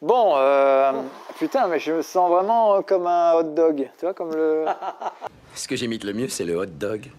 Bon, putain, mais je me sens vraiment comme un hot dog, tu vois, comme le... Ce que j'imite le mieux, c'est le hot dog.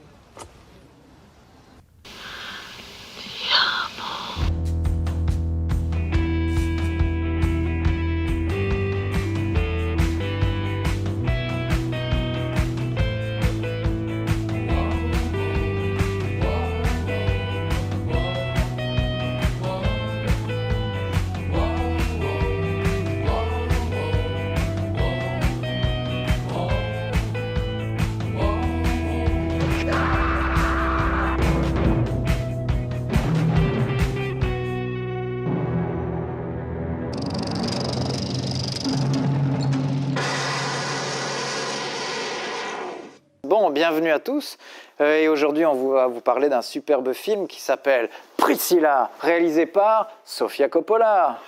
Bon, bienvenue à tous, et aujourd'hui on va vous parler d'un superbe film qui s'appelle Priscilla, réalisé par Sofia Coppola.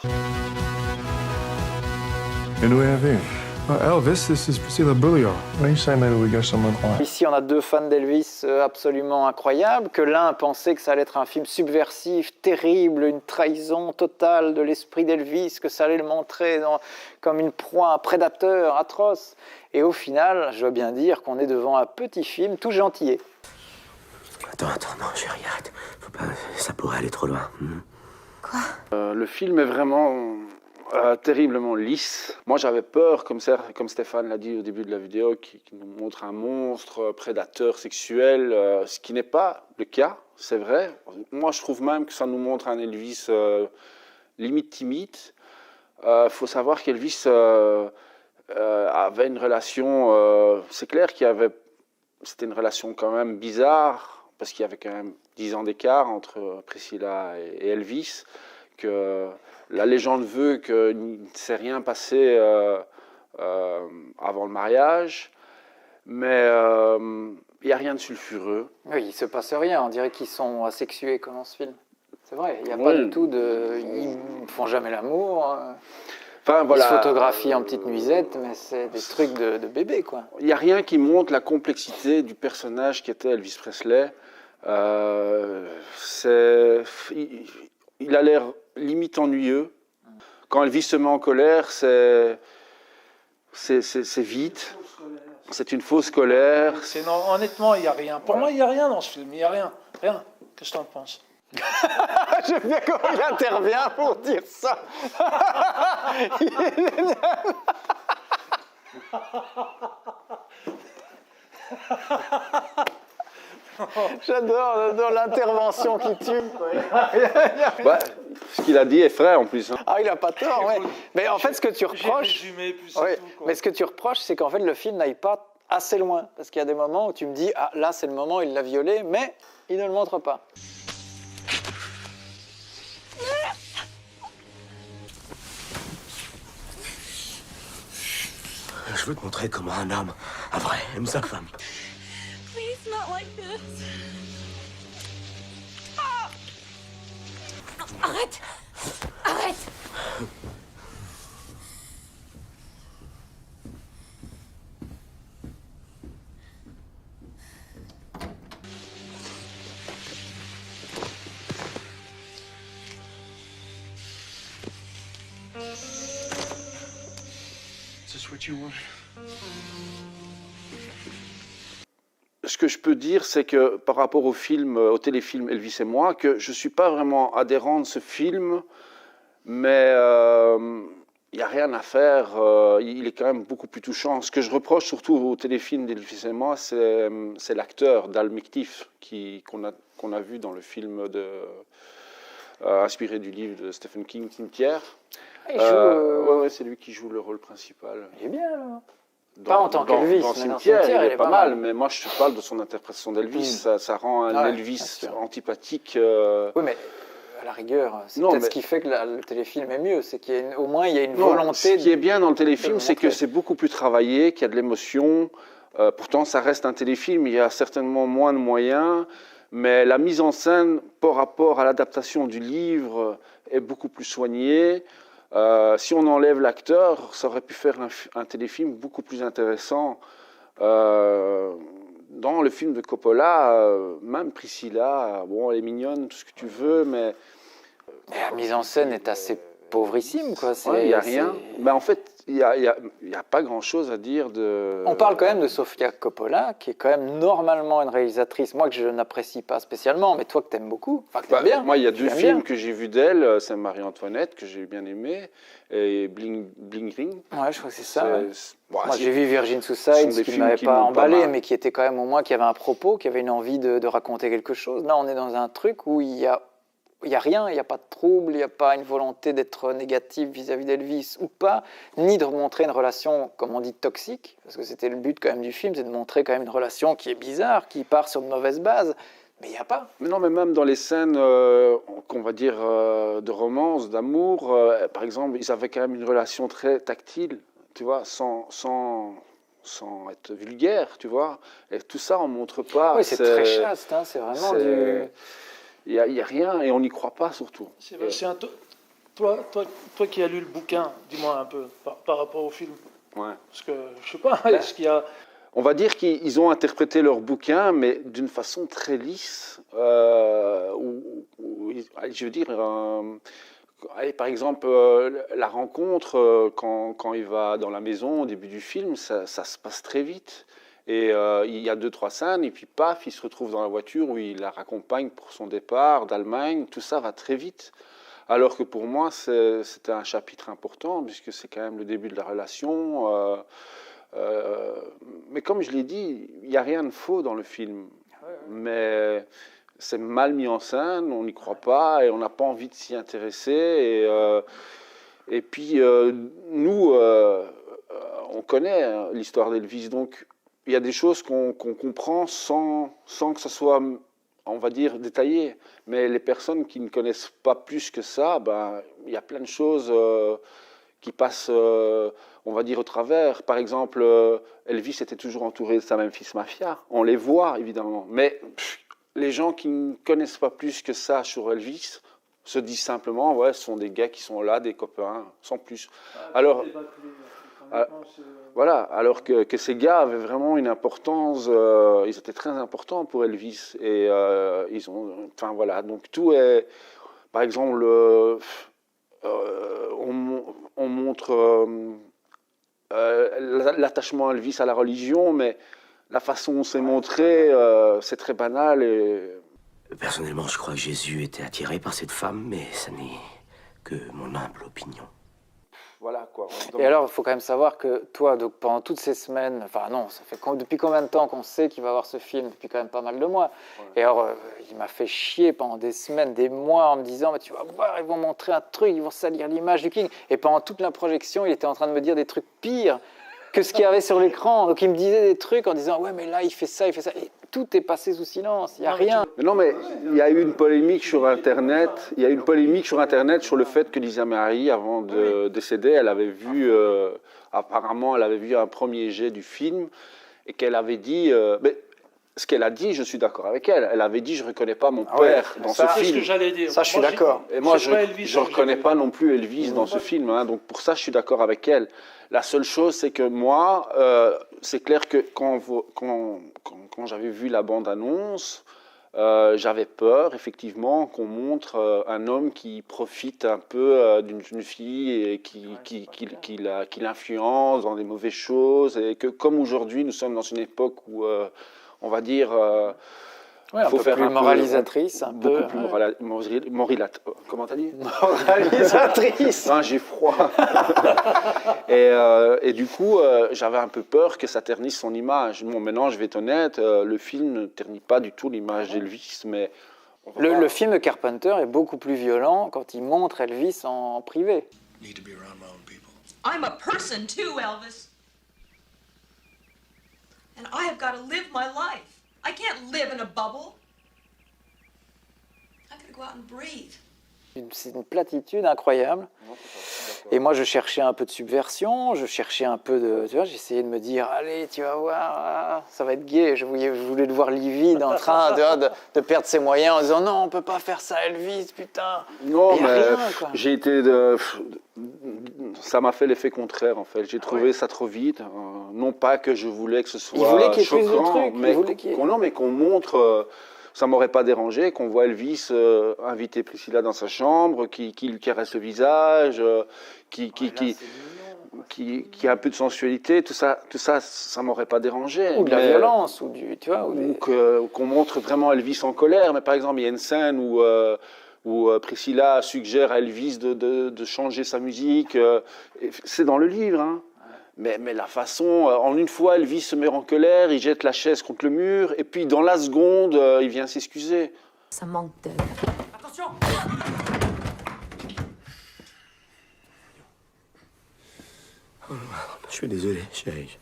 And who have you? Elvis, this is Priscilla Bullion. What do you say maybe we go somewhere quiet? Ici on a deux fans d'Elvis absolument incroyables, que l'un pensait que ça allait être un film subversif, terrible, une trahison totale de l'esprit d'Elvis, que ça allait le montrer comme une proie, un prédateur atroce. Et au final, je dois bien dire qu'on est devant un petit film tout gentillet. Attends, non, chérie, arrête. Faut pas... Ça pourrait aller trop loin. Le film est vraiment terriblement lisse. Moi, j'avais peur, comme Stéphane l'a dit au début de la vidéo, qui nous montre un monstre prédateur sexuel, ce qui n'est pas le cas, c'est vrai. Moi, je trouve même que ça nous montre un Elvis limite timide. Faut savoir qu'Elvis avait une relation, c'est clair c'était une relation quand même bizarre, parce qu'il y avait quand même 10 ans d'écart entre Priscilla et Elvis, que la légende veut qu'il ne s'est rien passé avant le mariage, mais il n'y a rien de sulfureux. Oui, il ne se passe rien, on dirait qu'ils sont asexués comme dans ce film. C'est vrai, il n'y a pas du tout de... Ils ne font jamais l'amour. Enfin, voilà. Ils se photographient en petite nuisette, mais c'est des trucs de bébé, quoi. Il n'y a rien qui montre la complexité du personnage qui était Elvis Presley. Il a l'air limite ennuyeux. Quand Elvis se met en colère, c'est vite. C'est une fausse colère. Non, honnêtement, il n'y a rien. Pour moi, il n'y a rien dans ce film. Il n'y a rien. Rien. Qu'est-ce que tu en penses? J'aime bien comment il intervient pour dire ça. Il est génial. J'adore l'intervention qui tue. Ouais, ce qu'il a dit est vrai en plus. Hein. Ah, il a pas tort, ouais. Mais en fait, ce que tu reproches, mais ce que tu reproches, c'est qu'en fait le film n'aille pas assez loin, parce qu'il y a des moments où tu me dis, ah là c'est le moment où il l'a violée, mais il ne le montre pas. Je veux te montrer comment un homme, un vrai, aime sa femme. Please, not like this. Arrête! Arrête! Is this what you want? Ce que je peux dire, c'est que par rapport au film, au téléfilm Elvis et moi, que je ne suis pas vraiment adhérent de ce film, mais il n'y a rien à faire, il est quand même beaucoup plus touchant. Ce que je reproche surtout au téléfilm d'Elvis et moi, c'est l'acteur Dal Mictif qu'on a vu dans le film inspiré du livre de Stephen King, Cimetière. Ouais, c'est lui qui joue le rôle principal. Il est bien, là. Pas en tant qu'Elvis, dans mais Cimetière, dans il est pas mal, mais moi je te parle de son interprétation d'Elvis, ça rend un Elvis antipathique. Oui, mais à la rigueur, c'est peut-être ce qui fait que le téléfilm est mieux, c'est qu'au moins il y a une volonté... Ce qui est bien dans le téléfilm, c'est que c'est beaucoup plus travaillé, qu'il y a de l'émotion. Pourtant, ça reste un téléfilm, il y a certainement moins de moyens, mais la mise en scène par rapport à l'adaptation du livre est beaucoup plus soignée. Si on enlève l'acteur, ça aurait pu faire un téléfilm beaucoup plus intéressant. Dans le film de Coppola, même Priscilla, bon, elle est mignonne, tout ce que tu veux, mais... La mise en scène est assez pauvrissime, quoi. Il n'y a rien. Ben, en fait, il n'y a pas grand-chose à dire de... On parle quand même de Sofia Coppola, qui est quand même normalement une réalisatrice, moi que je n'apprécie pas spécialement, mais toi que tu aimes beaucoup, enfin que tu aimes bien. Moi, il y a 2 aimes films bien. que j'ai vus d'elle, c'est Marie-Antoinette, que j'ai bien aimé, et Bling Ring. Ouais, je crois que c'est ça. Ouais. Bon, Moi, c'est- j'ai vu Virgin ce Suicide, sont des ce qui ne films m'avait qui pas m'ont pas emballé, mal. mais qui était quand même au moins, qui avait un propos, qui avait une envie de raconter quelque chose. Là, on est dans un truc où il y a rien, il n'y a pas de trouble, il n'y a pas une volonté d'être négatif vis-à-vis d'Elvis ou pas, ni de montrer une relation, comme on dit, toxique, parce que c'était le but quand même du film, c'est de montrer quand même une relation qui est bizarre, qui part sur de mauvaises bases, mais il n'y a pas. Mais non, mais même dans les scènes, qu'on va dire, de romance, d'amour, par exemple, ils avaient quand même une relation très tactile, tu vois, sans être vulgaire, tu vois. Et tout ça, on ne montre pas. Oui, c'est très chaste, hein, c'est vraiment du... Il n'y a rien et on n'y croit pas, surtout. Toi qui as lu le bouquin, dis-moi un peu par rapport au film. Ouais. Parce que, je sais pas, est-ce qu'il y a... On va dire qu'ils ont interprété leur bouquin, mais d'une façon très lisse. Je veux dire, par exemple, la rencontre, quand il va dans la maison au début du film, ça se passe très vite. Et il y a 2-3 scènes, et puis paf, il se retrouve dans la voiture où il la raccompagne pour son départ d'Allemagne. Tout ça va très vite. Alors que pour moi, c'était un chapitre important, puisque c'est quand même le début de la relation. Mais comme je l'ai dit, il n'y a rien de faux dans le film. Mais c'est mal mis en scène, on n'y croit pas et on n'a pas envie de s'y intéresser. Et puis, nous, on connaît l'histoire d'Elvis, donc il y a des choses qu'on comprend sans que ce soit, on va dire, détaillé. Mais les personnes qui ne connaissent pas plus que ça, ben, il y a plein de choses qui passent, on va dire, au travers. Par exemple, Elvis était toujours entouré de sa Memphis Mafia. On les voit, évidemment. Mais les gens qui ne connaissent pas plus que ça sur Elvis se disent simplement, ouais, ce sont des gars qui sont là, des copains, sans plus. Alors, voilà, alors que ces gars avaient vraiment une importance, ils étaient très importants pour Elvis. Et ils ont, enfin voilà, donc tout est, par exemple, on montre l'attachement à Elvis à la religion, mais la façon dont c'est montré, c'est très banal. Et... Personnellement, je crois que Jésus était attiré par cette femme, mais ça n'est que mon humble opinion. Voilà quoi. Et alors, il faut quand même savoir que toi, donc, pendant toutes ces semaines, enfin non, ça fait depuis combien de temps qu'on sait qu'il va avoir ce film? Depuis quand même pas mal de mois. Ouais. Et alors, il m'a fait chier pendant des semaines, des mois, en me disant, mais tu vas voir, ils vont montrer un truc, ils vont salir l'image du King. Et pendant toute la projection, il était en train de me dire des trucs pires que ce qu'il y avait sur l'écran. Donc il me disait des trucs en disant, ouais, mais là, il fait ça, il fait ça. Et tout est passé sous silence, il n'y a rien. Non, mais il y a eu une polémique sur Internet. Il y a eu une polémique sur Internet sur le fait que Lisa Marie, avant de décéder, elle avait vu, apparemment, elle avait vu un premier jet du film et qu'elle avait dit, mais ce qu'elle a dit, je suis d'accord avec elle. Elle avait dit, je ne reconnais pas mon père dans ce film. C'est ce que j'allais dire. Ça, je suis d'accord. Et moi, je ne reconnais pas non plus Elvis dans ce film. Hein, donc pour ça, je suis d'accord avec elle. La seule chose, c'est que moi, c'est clair que quand j'avais vu la bande-annonce, j'avais peur, effectivement, qu'on montre un homme qui profite un peu d'une fille et qui l'influence dans des mauvaises choses. Et que, comme aujourd'hui, nous sommes dans une époque où, on va dire... Ouais, un peu plus moralisatrice, un peu. Beaucoup plus comment t'as dit? Moralisatrice. Non, j'ai froid. et du coup, j'avais un peu peur que ça ternisse son image. Bon, maintenant, je vais être honnête, le film ne ternit pas du tout l'image d'Elvis, mais... Le film de Carpenter est beaucoup plus violent quand il montre Elvis en privé. I'm a person too, Elvis. And I have got to live my life. I can't live in a bubble. I gotta go out and breathe. C'est une platitude incroyable. Et moi, je cherchais un peu de subversion, je cherchais un peu de... Tu vois, j'essayais de me dire, allez, tu vas voir, ça va être gai. Je voulais le voir livide en train de perdre ses moyens en disant, non, on peut pas faire ça, Elvis, putain. Non, mais j'ai été... Ça m'a fait l'effet contraire, en fait. J'ai trouvé ça trop vite. Non pas que je voulais que ce soit choquant, mais qu'on montre... Ça ne m'aurait pas dérangé qu'on voit Elvis inviter Priscilla dans sa chambre, qui lui caresse le visage, qui a un peu de sensualité, tout ça, ça m'aurait pas dérangé. Ou de la violence, ou du, tu vois, qu'on montre vraiment Elvis en colère. Mais par exemple, il y a une scène où Priscilla suggère à Elvis de changer sa musique. C'est dans le livre, hein. Mais la façon, en une fois, Elvis se met en colère, il jette la chaise contre le mur, et puis dans la seconde, il vient s'excuser. Ça manque de... Attention! Je suis désolé, chérie.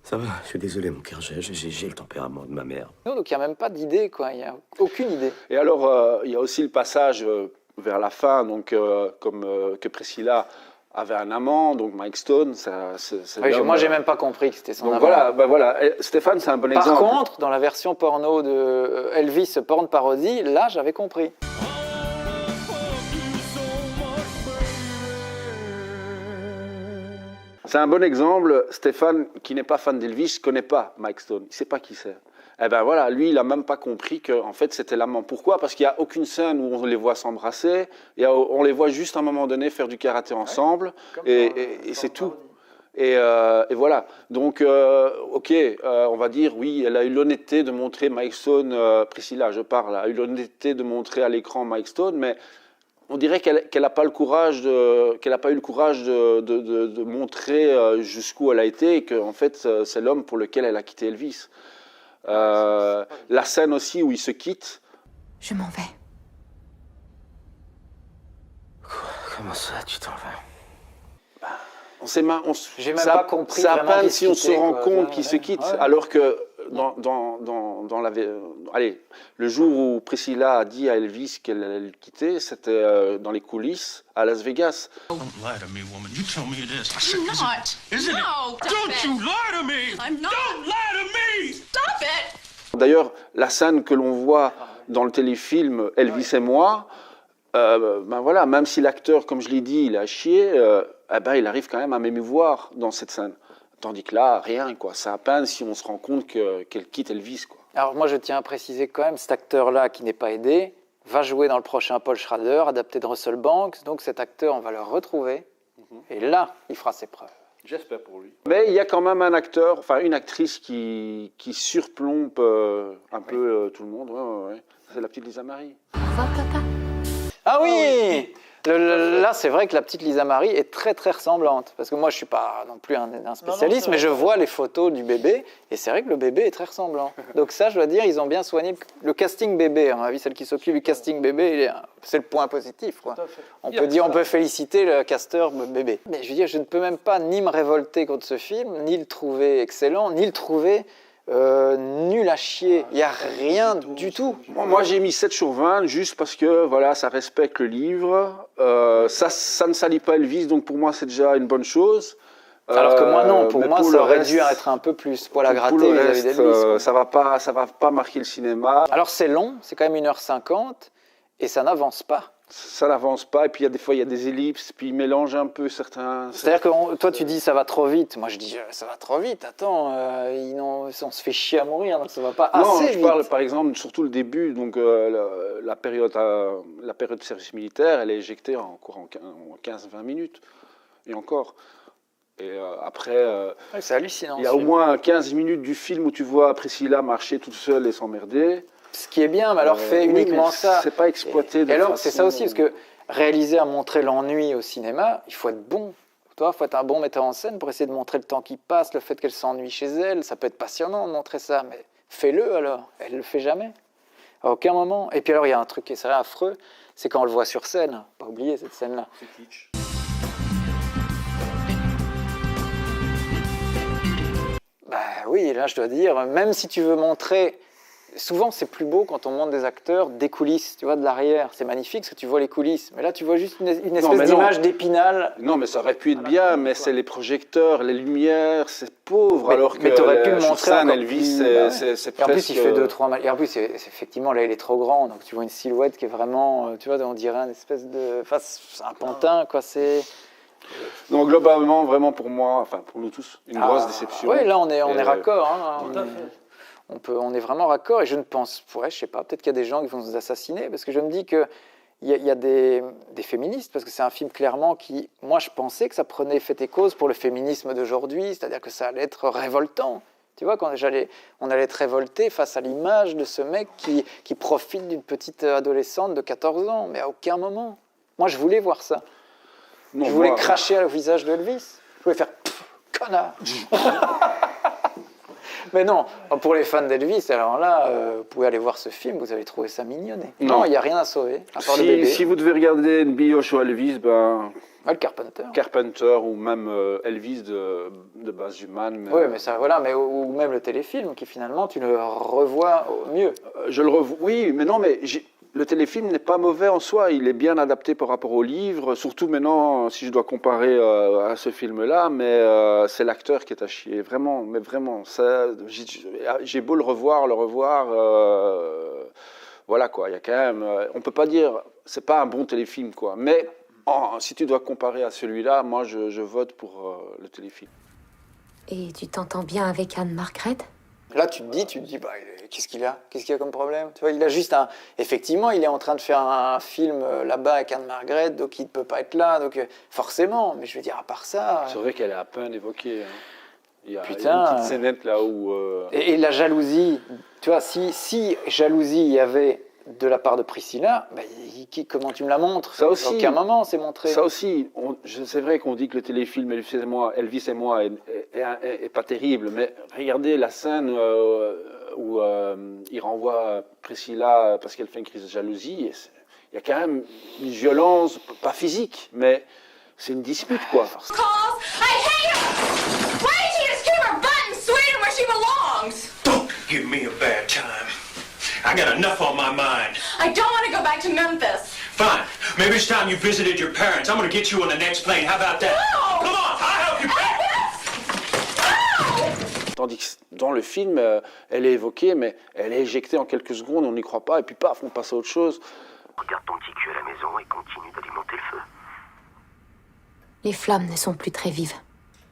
Ça va, je suis désolé, mon cœur, j'ai le tempérament de ma mère. Donc il n'y a même pas d'idée, quoi. Il n'y a aucune idée. Et alors, il y a aussi le passage vers la fin, donc, que Priscilla avait un amant, donc Mike Stone. Moi, j'ai même pas compris que c'était son amant. Voilà. Et Stéphane, c'est un bon exemple. Par contre, dans la version porno de Elvis Porn Parodie, là, j'avais compris. C'est un bon exemple. Stéphane, qui n'est pas fan d'Elvis, ne connaît pas Mike Stone. Il ne sait pas qui c'est. Eh bien voilà, lui, il n'a même pas compris que en fait, c'était l'amant. Pourquoi? Parce qu'il n'y a aucune scène où on les voit s'embrasser. On les voit juste à un moment donné faire du karaté ensemble. Et c'est tout. Et voilà. Donc, on va dire, oui, elle a eu l'honnêteté de montrer Mike Stone, Priscilla, je parle, a eu l'honnêteté de montrer à l'écran Mike Stone, mais on dirait qu'elle n'a pas eu le courage de montrer jusqu'où elle a été, et qu'en fait, c'est l'homme pour lequel elle a quitté Elvis. La scène aussi où ils se quittent. Je m'en vais. Comment ça, tu t'en vas? J'ai même pas compris. C'est à vraiment peine si on se rend quoi. compte qu'ils se quittent, alors que le jour où Priscilla a dit à Elvis qu'elle allait le quitter, c'était dans les coulisses à Las Vegas. Don't lie to me, woman. You tell me it is. I'm not. Isn't it? No, Don't you lie to me! I'm not. Don't lie to me! Stop it! D'ailleurs, la scène que l'on voit dans le téléfilm Elvis et moi, voilà, même si l'acteur, comme je l'ai dit, il a chié, il arrive quand même à m'émouvoir dans cette scène. Tandis que là, rien, quoi. C'est à peine si on se rend compte qu'elle quitte Elvis, quoi. Alors moi, je tiens à préciser quand même, cet acteur-là qui n'est pas aidé va jouer dans le prochain Paul Schrader, adapté de Russell Banks. Donc cet acteur, on va le retrouver. Et là, il fera ses preuves. J'espère pour lui. Mais il y a quand même un acteur, enfin une actrice qui surplombe un peu tout le monde. Ouais. C'est la petite Lisa Marie. Au revoir, papa. Ah oui, là, c'est vrai que la petite Lisa Marie est très très ressemblante. Parce que moi, je ne suis pas non plus un spécialiste, mais je vois les photos du bébé, et c'est vrai que le bébé est très ressemblant. Donc ça, je dois dire, ils ont bien soigné le casting bébé. À mon avis, celle qui s'occupe du casting bébé, c'est le point positif, quoi. On peut féliciter le casteur bébé. Mais je veux dire, je ne peux même pas ni me révolter contre ce film, ni le trouver excellent, ni le trouver nul à chier. Il n'y a rien du tout. Moi, j'ai mis 7 sur 20 juste parce que voilà, ça respecte le livre. Ça ne salit pas Elvis, donc pour moi, c'est déjà une bonne chose. Alors que moi, non. Pour moi, ça aurait dû être un peu plus poil à gratter vis-à-vis d'Elvis. Ça va pas marquer le cinéma. Alors, c'est long, c'est quand même 1h50, et ça n'avance pas. Ça n'avance pas, et puis des fois il y a des ellipses, puis il mélange un peu certains... C'est-à-dire que toi tu dis ça va trop vite, moi je dis ça va trop vite, attends, on se fait chier à mourir, donc ça va pas assez vite. Non, je parle par exemple surtout le début, donc la période de service militaire, elle est éjectée en 15-20 minutes, et encore. Et après, c'est hallucinant. Il y a au moins 15 minutes du film où tu vois Priscilla marcher toute seule et s'emmerder. Ce qui est bien, mais alors fait uniquement ça. C'est pas exploité de et alors, façon... c'est ça aussi, parce que réaliser à montrer l'ennui au cinéma, il faut être bon. Il faut être un bon metteur en scène pour essayer de montrer le temps qui passe, le fait qu'elle s'ennuie chez elle. Ça peut être passionnant de montrer ça, mais fais-le alors. Elle le fait jamais. À aucun moment. Et puis alors, il y a un truc qui est affreux, c'est quand on le voit sur scène. Pas oublier cette scène-là. C'est kitsch. Bah oui, là je dois dire, même si tu veux montrer... Souvent, c'est plus beau quand on montre des acteurs des coulisses, tu vois, de l'arrière. C'est magnifique parce que tu vois les coulisses. Mais là, tu vois juste une espèce d'image d'épinal. Non, mais ça aurait pu être bien, mais c'est les projecteurs, les lumières, c'est pauvre. Alors mais que t'aurais pu le montrer encore Elvis, c'est presque... Et en plus, il fait 2-3 mal. Et en plus, effectivement, là, il est trop grand. Donc, tu vois une silhouette qui est vraiment, tu vois, on dirait une espèce de... Enfin, c'est un pantin, quoi. C'est... Donc, globalement, vraiment pour moi, enfin, pour nous tous, une grosse déception. Oui, là, on est raccord. Hein, on est vraiment raccord et je ne pense, je sais pas, peut-être qu'il y a des gens qui vont nous assassiner parce que je me dis qu'il y a des féministes, parce que c'est un film clairement qui, moi je pensais que ça prenait fait et cause pour le féminisme d'aujourd'hui, c'est-à-dire que ça allait être révoltant. Tu vois, on allait être révolté face à l'image de ce mec qui profite d'une petite adolescente de 14 ans, mais à aucun moment. Moi je voulais voir ça. Non, je voulais moi, cracher au visage de Elvis. Je voulais faire connard. Mais non, pour les fans d'Elvis, alors là, vous pouvez aller voir ce film, vous allez trouver ça mignonné. Non, il n'y a rien à sauver, à part le bébé. Si vous devez regarder une bioche sur Elvis, ben... le Carpenter. Carpenter ou même Elvis de Baz Luhrmann. Oui, mais ça, voilà, ou même le téléfilm, qui finalement, tu le revois au mieux. Je le revois, oui, mais non, mais le téléfilm n'est pas mauvais en soi, il est bien adapté par rapport au livre, surtout maintenant, si je dois comparer à ce film-là, mais c'est l'acteur qui est à chier, vraiment, mais vraiment, j'ai beau le revoir, voilà quoi, il y a quand même, on peut pas dire, c'est pas un bon téléfilm quoi, mais si tu dois comparer à celui-là, moi je vote pour le téléfilm. Et tu t'entends bien avec Anne-Margrethe? Là, tu te dis, bah, qu'est-ce qu'il a comme problème? Tu vois, il a juste effectivement, il est en train de faire un film là-bas avec Anne-Margrethe, donc il ne peut pas être là, donc forcément. Mais je veux dire, à part ça. C'est vrai qu'elle est à peine évoquée. Hein. Il y a une putain. petite scénette là où. Et la jalousie, tu vois, si jalousie il y avait de la part de Priscilla, bah, comment tu me la montres? Ça aussi. À aucun moment c'est montré. Ça aussi, c'est vrai qu'on dit que le téléfilm Elvis et moi est pas terrible, mais regardez la scène où il renvoie Priscilla parce qu'elle fait une crise de jalousie. Il y a quand même une violence, pas physique, mais c'est une dispute quoi. Calls. I hate her! Why did she just keep her butt in Sweden where she belongs? Don't give me a bad time. I got enough on my mind. I don't want to go back to Memphis. Fine. Maybe it's time you visited your parents. I'm gonna get you on the next plane. How about that? No! Come on, I'll help you back. Tandis que dans le film, elle est évoquée, mais elle est éjectée en quelques secondes, on n'y croit pas, et puis paf, on passe à autre chose. Regarde ton petit cul à la maison et continue d'alimenter le feu. Les flammes ne sont plus très vives.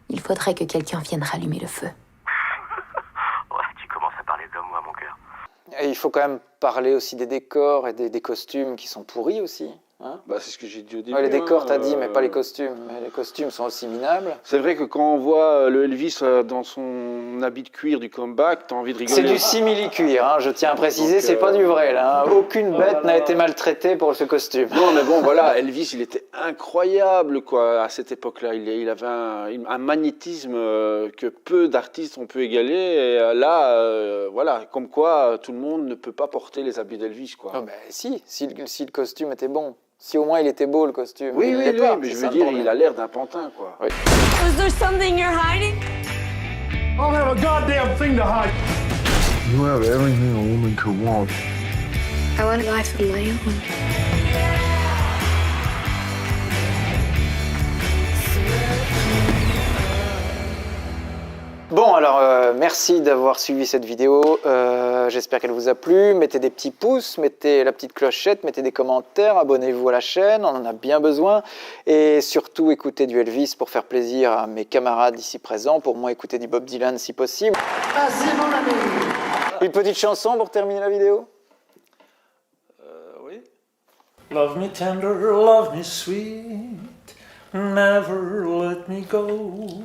Il faudrait que quelqu'un vienne rallumer le feu. Ouais, tu commences à parler d'homme, moi, mon cœur. Et il faut quand même parler aussi des décors et des costumes qui sont pourris aussi. Hein, bah, c'est ce que j'ai dit au début. ouais, les décors, t'as dit, mais pas les costumes. Mais les costumes sont aussi minables. C'est vrai que quand on voit le Elvis dans son habit de cuir du comeback, t'as envie de rigoler. C'est du simili-cuir, hein, je tiens à préciser, Donc, c'est pas du vrai là. Hein. Aucune bête n'a été maltraitée pour ce costume. Non, mais bon, voilà, Elvis, il était incroyable, quoi, à cette époque-là. Il avait un magnétisme que peu d'artistes ont pu égaler. Et là, voilà, comme quoi, tout le monde ne peut pas porter les habits d'Elvis, quoi. Oh, ben, si le costume était bon. Si au moins il était beau, le costume. Oui, mais je veux dire, il a l'air d'un pantin, quoi. Oui. Is there something you're hiding? I don't have a goddamn thing to hide. You have everything a woman could want. I want a life of my own. Bon, alors, merci d'avoir suivi cette vidéo. J'espère qu'elle vous a plu. Mettez des petits pouces, mettez la petite clochette, mettez des commentaires, abonnez-vous à la chaîne, on en a bien besoin. Et surtout, écoutez du Elvis pour faire plaisir à mes camarades ici présents. Pour moi, écoutez du Bob Dylan si possible. Vas-y, mon ami. Une petite chanson pour terminer la vidéo? Oui. Love me tender, love me sweet, never let me go.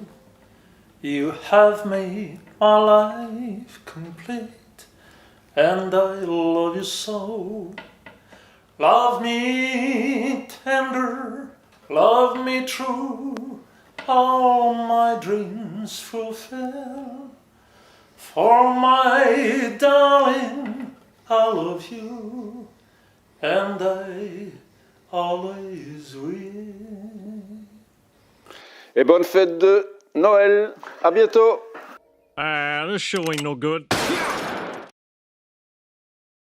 You have made my life complete, and I love you so. Love me tender, love me true, all my dreams fulfill. For my darling, I love you, and I always will. Et bonne fête de Noël. À bientôt. This show ain't no good.